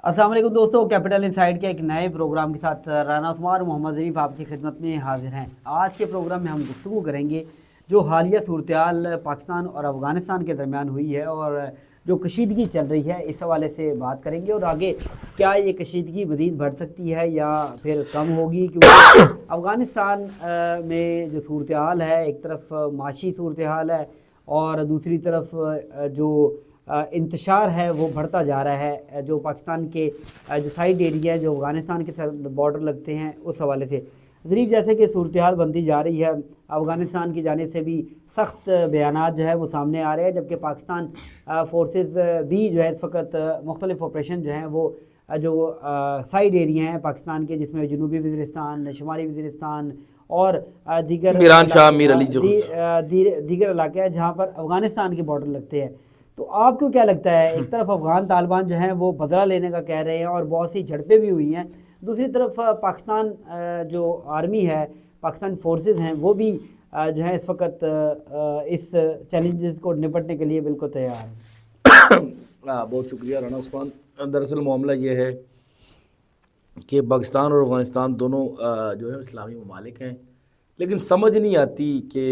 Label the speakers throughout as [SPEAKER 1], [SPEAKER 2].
[SPEAKER 1] अस्सलाम वालेकुम दोस्तों, कैपिटल इनसाइड के एक नए प्रोग्राम के साथ राना उस्मान और मोहम्मद ज़रीफ़ आपकी खिदमत में हाजिर हैं। आज के प्रोग्राम में हम गुफ्तगू करेंगे जो हालिया सूरत-ए-हाल पाकिस्तान और अफ़गानिस्तान के दरमियान हुई है और जो कशीदगी चल रही है, इस हवाले से बात करेंगे और आगे क्या ये कशीदगी मज़ीद बढ़ सकती है या फिर कम होगी, क्योंकि अफ़गानिस्तान में जो सूरत-ए-हाल है, एक तरफ माशी सूरत-ए-हाल है और दूसरी तरफ जो इंतशार है वो बढ़ता जा रहा है। जो पाकिस्तान के जो साइड एरिया है, जो अफ़गानिस्तान के साथ बॉर्डर लगते हैं, उस हवाले से ज़रीफ़ जैसे कि सूरत-ए-हाल बनती जा रही है, अफ़गानिस्तान की जानिब से भी सख्त बयानात जो है वो सामने आ रहे हैं, जबकि पाकिस्तान फ़ोर्सेस भी जो है इस वक्त मुख्तलिफ़ ऑपरेशन जो हैं वो जो साइड एरिया हैं पाकिस्तान के, जिसमें जनूबी वज़ीरिस्तान, शुमाली वज़ीरिस्तान और दीगर
[SPEAKER 2] मीरान शाह, मीर अली जो
[SPEAKER 1] दीगर इलाके हैं जहाँ पर अफ़गानिस्तान के बॉर्डर लगते हैं। तो आपको क्या लगता है, एक तरफ अफ़गान तालिबान जो हैं वो बदला लेने का कह रहे हैं और बहुत सी झड़पें भी हुई हैं, दूसरी तरफ पाकिस्तान जो आर्मी है, पाकिस्तान फोर्सेस हैं, वो भी जो है इस वक्त इस चैलेंजेस को निपटने के लिए बिल्कुल तैयार है।
[SPEAKER 2] बहुत शुक्रिया राना उस्मान। दरअसल मामला ये है कि पाकिस्तान और अफ़गानिस्तान दोनों जो है इस्लामी ममालिक हैं, लेकिन समझ नहीं आती कि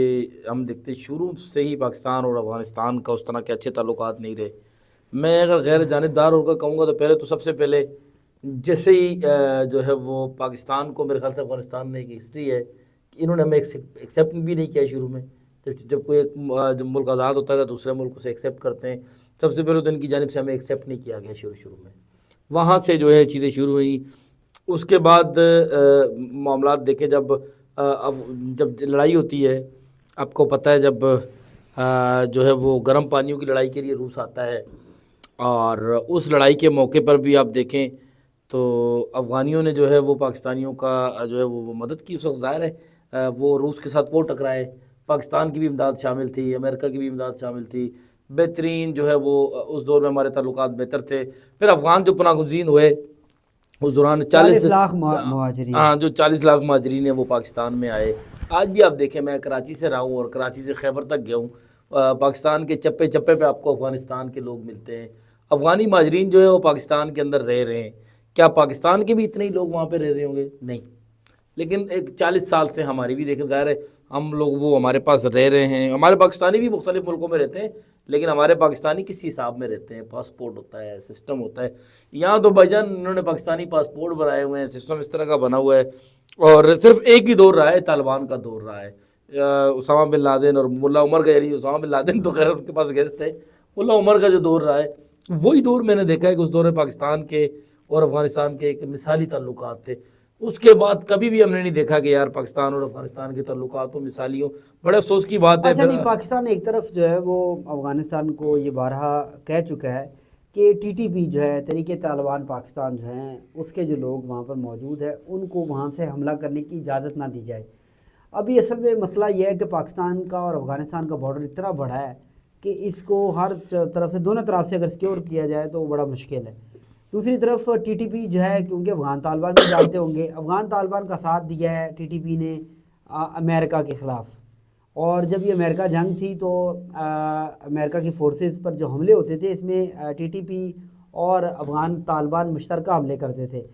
[SPEAKER 2] हम देखते शुरू से ही पाकिस्तान और अफ़गानिस्तान का उस तरह के अच्छे ताल्लुकात नहीं रहे। मैं अगर गैर जानिबदार होकर कहूँगा तो पहले तो सबसे पहले जैसे ही जो है वो पाकिस्तान को, मेरे ख्याल से अफ़गानिस्तान में एक हिस्ट्री है कि इन्होंने हमें एक्सेप्ट भी नहीं किया शुरू में। जब कोई एक जब मुल्क आज़ाद होता है तो दूसरे मुल्क से एक्सेप्ट करते हैं, सबसे पहले तो इनकी जानिब से हमें एक्सेप्ट नहीं किया गया शुरू में। वहाँ से जो है चीज़ें शुरू हुई। उसके बाद मामलात देखे जब लड़ाई होती है, आपको पता है जब जो है वो गर्म पानियों की लड़ाई के लिए रूस आता है, और उस लड़ाई के मौके पर भी आप देखें तो अफ़गानियों ने जो है वो पाकिस्तानियों का जो है वो मदद की। उस वक्त ज़ाहिर है वो रूस के साथ वो टकराए, पाकिस्तान की भी इमदाद शामिल थी, अमेरिका की भी इमदाद शामिल थी। बेहतरीन जो है वो उस दौर में हमारे ताल्लुकात बेहतर थे। फिर अफ़गान जो पनाहगज़ीन हुए उस दौरान
[SPEAKER 1] 40 लाख मुहाजिरीन।
[SPEAKER 2] हाँ, जो 40 लाख मुहाजिरीन हैं वो पाकिस्तान में आए। आज भी आप देखें, मैं कराची से रहा हूँ और कराची से खैबर तक गया हूँ, पाकिस्तान के चप्पे चप्पे पे आपको अफ़गानिस्तान के लोग मिलते हैं। अफ़गानी मुहाजिरीन जो है वो पाकिस्तान के अंदर रह रहे हैं। क्या पाकिस्तान के भी इतने ही लोग वहाँ पे रह रहे होंगे? नहीं, लेकिन एक 40 साल से हमारी भी देखें, ज़ाहिर है हम लोग वो हमारे पास रह रहे हैं। हमारे पाकिस्तानी भी मुख्तलिफ़ मुल्कों में रहते हैं, लेकिन हमारे पाकिस्तानी किसी हिसाब में रहते हैं, पासपोर्ट होता है, सिस्टम होता है। यहाँ तो भाईजान इन्होंने पाकिस्तानी पासपोर्ट बनाए हुए हैं, सिस्टम इस तरह का बना हुआ है, और सिर्फ एक ही दौर रहा है, तालिबान का दौर रहा है। उसामा बिन लादेन और मुल्ला उमर का, यानी उसामा बिन लादेन तो खैर उनके पास गेस्ट थे, मुल्ला उमर का जो दौर रहा है वही दौर मैंने देखा है कि उस दौर में पाकिस्तान के और अफ़गानिस्तान के एक मिसाली ताल्लुकात थे। उसके बाद कभी भी हमने नहीं देखा कि यार पाकिस्तान और अफ़गानिस्तान के ताल्लुकात मिसाली हो। बड़े अफसोस की बात है।
[SPEAKER 1] अच्छा, नहीं, पाकिस्तान एक तरफ जो है वो अफ़गानिस्तान को ये बारहा कह चुका है कि टीटीपी जो है, तहरीक तालिबान पाकिस्तान जो हैं, उसके जो लोग वहाँ पर मौजूद है उनको वहाँ से हमला करने की इजाज़त ना दी जाए। अभी असल में मसला यह है कि पाकिस्तान का और अफ़गानिस्तान का बॉर्डर इतना बड़ा है कि इसको हर तरफ से, दोनों तरफ से अगर सिक्योर किया जाए तो बड़ा मुश्किल है। दूसरी तरफ टीटीपी जो है, क्योंकि अफ़गान तालिबान भी जानते होंगे, अफ़गान तालिबान का साथ दिया है टीटीपी ने अमेरिका के ख़िलाफ़, और जब ये अमेरिका जंग थी तो अमेरिका की फोर्सेस पर जो हमले होते थे, इसमें टीटीपी और अफ़गान तालिबान मुश्तरका हमले करते थे।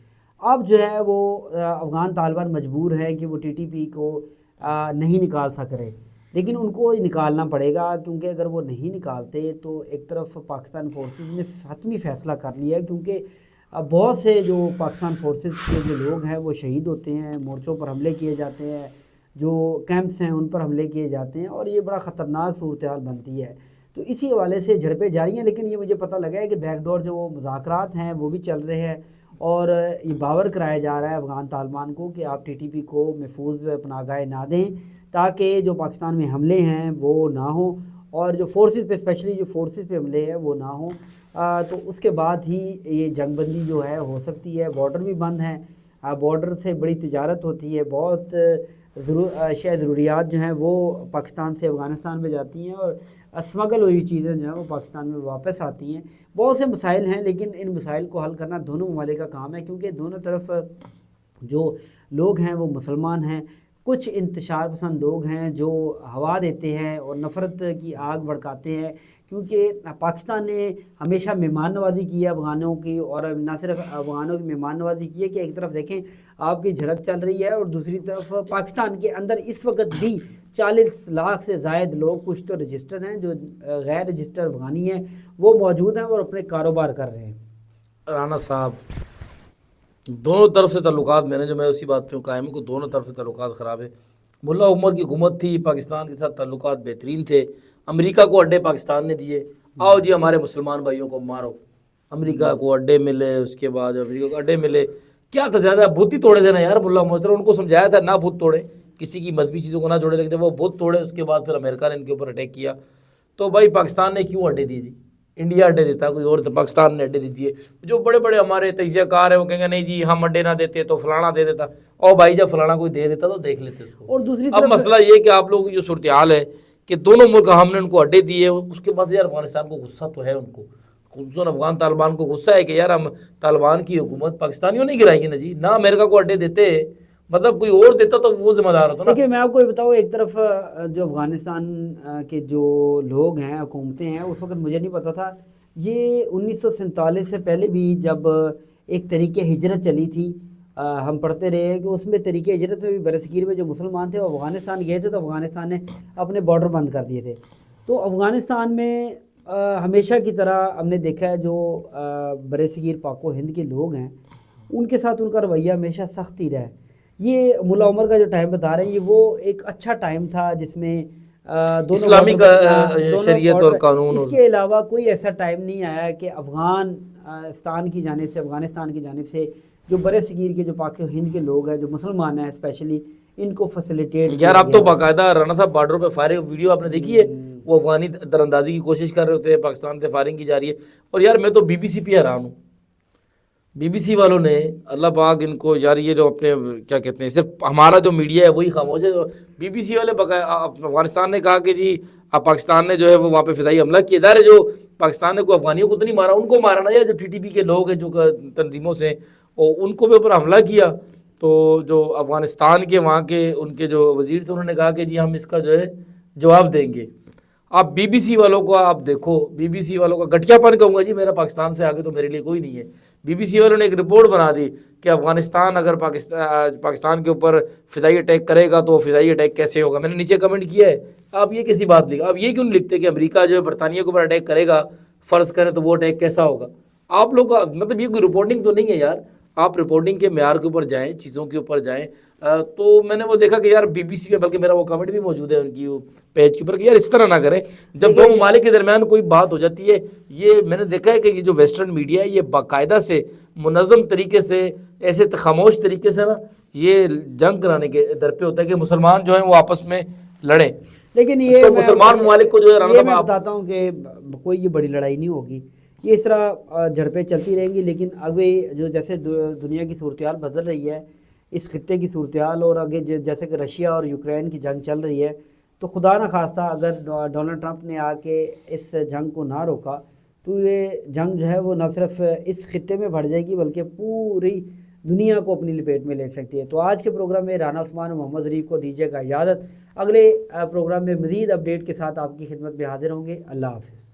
[SPEAKER 1] अब जो है वो अफ़गान तालिबान मजबूर है कि वो टीटीपी को नहीं निकाल सक रहे, लेकिन उनको निकालना पड़ेगा, क्योंकि अगर वो नहीं निकालते तो एक तरफ पाकिस्तान फोर्सेस ने हतमी फ़ैसला कर लिया है, क्योंकि बहुत से जो पाकिस्तान फोर्सेस के जो लोग हैं वो शहीद होते हैं, मोर्चों पर हमले किए जाते हैं, जो कैंप्स हैं उन पर हमले किए जाते हैं, और ये बड़ा ख़तरनाक सूरत हाल बनती है। तो इसी हवाले से झड़पें जारी हैं, लेकिन ये मुझे पता लगा है कि बैकडोर जो मुज़ाकरात हैं वो भी चल रहे हैं, और ये बावर कराया जा रहा है अफ़गान तालिबान को कि आप टीटीपी को महफूज पनाहगाह ना दें, ताकि जो पाकिस्तान में हमले हैं वो ना हो, और जो फोर्सेस पे, स्पेशली जो फोर्सेस पे हमले हैं वो ना हो। तो उसके बाद ही ये जंगबंदी जो है हो सकती है। बॉर्डर भी बंद हैं, बॉर्डर से बड़ी तिजारत होती है, बहुत अशिया ज़रूरियात जो हैं वो पाकिस्तान से अफ़गानिस्तान में जाती हैं, और स्मगल हुई चीज़ें जो हैं वो पाकिस्तान में वापस आती हैं। बहुत से मसाइल हैं, लेकिन इन मसाइल को हल करना दोनों ममालिक का काम है, क्योंकि दोनों तरफ जो लोग हैं वो मुसलमान हैं। कुछ इंतशार पसंद लोग हैं जो हवा देते हैं और नफ़रत की आग भड़काते हैं کیونکہ پاکستان نے ہمیشہ مہمان نوازی کی ہے افغانوں کی، اور نہ صرف افغانوں کی مہمان نوازی کی ہے کہ ایک طرف دیکھیں آپ کی جھڑپ چل رہی ہے اور دوسری طرف پاکستان کے اندر اس وقت بھی 40 لاکھ سے زائد لوگ، کچھ تو رجسٹر ہیں، جو غیر رجسٹر افغانی ہیں وہ موجود ہیں اور اپنے کاروبار کر رہے ہیں۔
[SPEAKER 2] رانا صاحب، دونوں طرف سے تعلقات میں اسی بات پہ قائم ہوں کہ دونوں طرف سے تعلقات خراب ہے۔ ملا عمر کی حکومت تھی، پاکستان کے ساتھ تعلقات بہترین تھے، امریکہ کو اڈے پاکستان نے دیے، آؤ جی ہمارے مسلمان بھائیوں کو مارو، امریکہ کو اڈے ملے، اس کے بعد امریکہ کو اڈے ملے، کیا تھا زیادہ بت ہی توڑے دینا یار۔ ملا عمر ان کو سمجھایا تھا نہ بت توڑے، کسی کی مذہبی چیزوں کو نہ چھوڑے، لیکن جب وہ بت توڑے اس کے بعد پھر امریکہ نے ان کے اوپر اٹیک کیا۔ تو بھائی پاکستان نے کیوں اڈے دیے جی؟ انڈیا اڈے دیتا کوئی اور، تو پاکستان نے اڈے دی دیے۔ جو بڑے بڑے ہمارے تجزیہ کار ہیں وہ کہیں گے نہیں جی ہم اڈے نہ دیتے تو فلانا دے دیتا، اور بھائی جب فلانا کوئی دے دیتا تو دیکھ لیتے اس کو۔
[SPEAKER 1] اور دوسری
[SPEAKER 2] اب مسئلہ یہ کہ آپ لوگوں کی جو صورتحال ہے کہ دونوں ملک ہم نے ان کو اڈے دیے، اس کے بعد یار افغانستان کو غصہ تو ہے، ان کو خصوصاً افغان طالبان کو غصہ ہے کہ یار ہم طالبان کی حکومت پاکستانیوں نہیں گرائے گی نا جی، نہ امریکہ کو اڈے دیتے، مطلب کوئی اور دیتا تو وہ ذمہ دار ہوتا نا۔
[SPEAKER 1] لیکن میں آپ کو یہ بتاؤں، ایک طرف جو افغانستان کے جو لوگ ہیں، حکومتیں ہیں، اس وقت مجھے نہیں پتا تھا یہ 1947 سے پہلے بھی جب ایک طریقے ہجرت چلی تھی، ہم پڑھتے رہے ہیں کہ اس میں طریقے ہجرت میں بھی برصغیر میں جو مسلمان تھے وہ افغانستان گئے تھے تو افغانستان نے اپنے بارڈر بند کر دیے تھے۔ تو افغانستان میں ہمیشہ کی طرح ہم نے دیکھا ہے جو برصغیر پاک و ہند کے لوگ ہیں ان کے ساتھ ان کا رویہ ہمیشہ سخت ہی رہا ہے۔ یہ ملا عمر کا جو ٹائم بتا رہے ہیں یہ وہ ایک اچھا ٹائم تھا جس میں دونوں
[SPEAKER 2] اسلامی شریعت اور قانون،
[SPEAKER 1] اس کے علاوہ کوئی ایسا ٹائم نہیں آیا کہ افغانستان کی جانب سے جو برصغیر کے جو پاک و ہند کے لوگ ہیں جو مسلمان ہیں اسپیشلی ان کو فیسیلیٹیٹ
[SPEAKER 2] یار اب تو باقاعدہ رانا صاحب بارڈر پہ فائرنگ ویڈیو آپ نے دیکھی ہے، وہ افغانی دراندازی کی کوشش کر رہے ہوتے ہیں، پاکستان سے فائرنگ کی جا رہی ہے۔ اور یار میں تو بی بی سی پہ حیران ہوں، بی بی سی والوں نے اللہ پاک ان کو، یار یہ جو اپنے کیا کہتے ہیں صرف ہمارا جو میڈیا ہے وہی خاموش ہے۔ بی بی سی والے افغانستان نے کہا کہ جی اب پاکستان نے جو ہے وہ وہاں پہ فضائی حملہ کیا، ادارے جو پاکستان نے کوئی افغانیوں کو تو نہیں مارا، ان کو مارا نا، یا جو ٹی ٹی پی کے لوگ ہیں جو تنظیموں سے ان کو بھی اوپر حملہ کیا۔ تو جو افغانستان کے وہاں کے ان کے جو وزیر تھے انہوں نے کہا کہ جی ہم اس کا جو ہے جواب دیں گے۔ آپ بی بی سی والوں کو آپ دیکھو، بی بی سی والوں کا گٹیا پن کہوں گا جی، میرا پاکستان سے آگے تو میرے لیے کوئی نہیں ہے۔ بی بی سی والوں نے ایک رپورٹ بنا دی کہ افغانستان اگر پاکستان کے اوپر فضائی اٹیک کرے گا تو فضائی اٹیک کیسے ہوگا۔ میں نے نیچے کمنٹ کیا ہے، آپ یہ کیسی بات لکھا، آپ یہ کیوں نہیں لکھتے کہ امریکہ جو ہے برطانیہ کے اوپر اٹیک کرے گا، فرض کریں تو وہ اٹیک کیسا ہوگا۔ آپ لوگ کا مطلب یہ کوئی رپورٹنگ تو نہیں ہے یار، آپ رپورٹنگ کے معیار کے اوپر جائیں، چیزوں کے اوپر جائیں۔ تو میں نے وہ دیکھا کہ یار بی بی سی میں، بلکہ میرا وہ کمنٹ بھی موجود ہے ان کی پیج کے اوپر کہ یار اس طرح نہ کریں جب دو ممالک کے درمیان کوئی بات ہو جاتی ہے۔ یہ میں نے دیکھا ہے کہ یہ جو ویسٹرن میڈیا ہے یہ باقاعدہ سے منظم طریقے سے ایسے خاموش طریقے سے نا یہ جنگ کرانے کے در پہ ہوتا ہے کہ مسلمان جو ہیں وہ آپس میں لڑیں۔
[SPEAKER 1] لیکن یہ
[SPEAKER 2] تو مسلمان ممالک کو جو ہے
[SPEAKER 1] میں بتاتا ہوں کہ کوئی یہ بڑی لڑائی نہیں ہوگی، یہ اس طرح جھڑپیں چلتی رہیں گی، لیکن ابھی جو جیسے دنیا کی صورتحال بدل رہی ہے، اس خطے کی صورتحال، اور آگے جیسے کہ رشیا اور یوکرین کی جنگ چل رہی ہے، تو خدا نہ خواستہ اگر ڈونلڈ ٹرمپ نے آ کے اس جنگ کو نہ روکا تو یہ جنگ جو ہے وہ نہ صرف اس خطے میں بڑھ جائے گی بلکہ پوری دنیا کو اپنی لپیٹ میں لے سکتی ہے۔ تو آج کے پروگرام میں رانا عثمان اور محمد ظریف کو دیجیے گا اجازت، اگلے پروگرام میں مزید اپڈیٹ کے ساتھ آپ کی خدمت میں حاضر ہوں گے۔ اللہ حافظ۔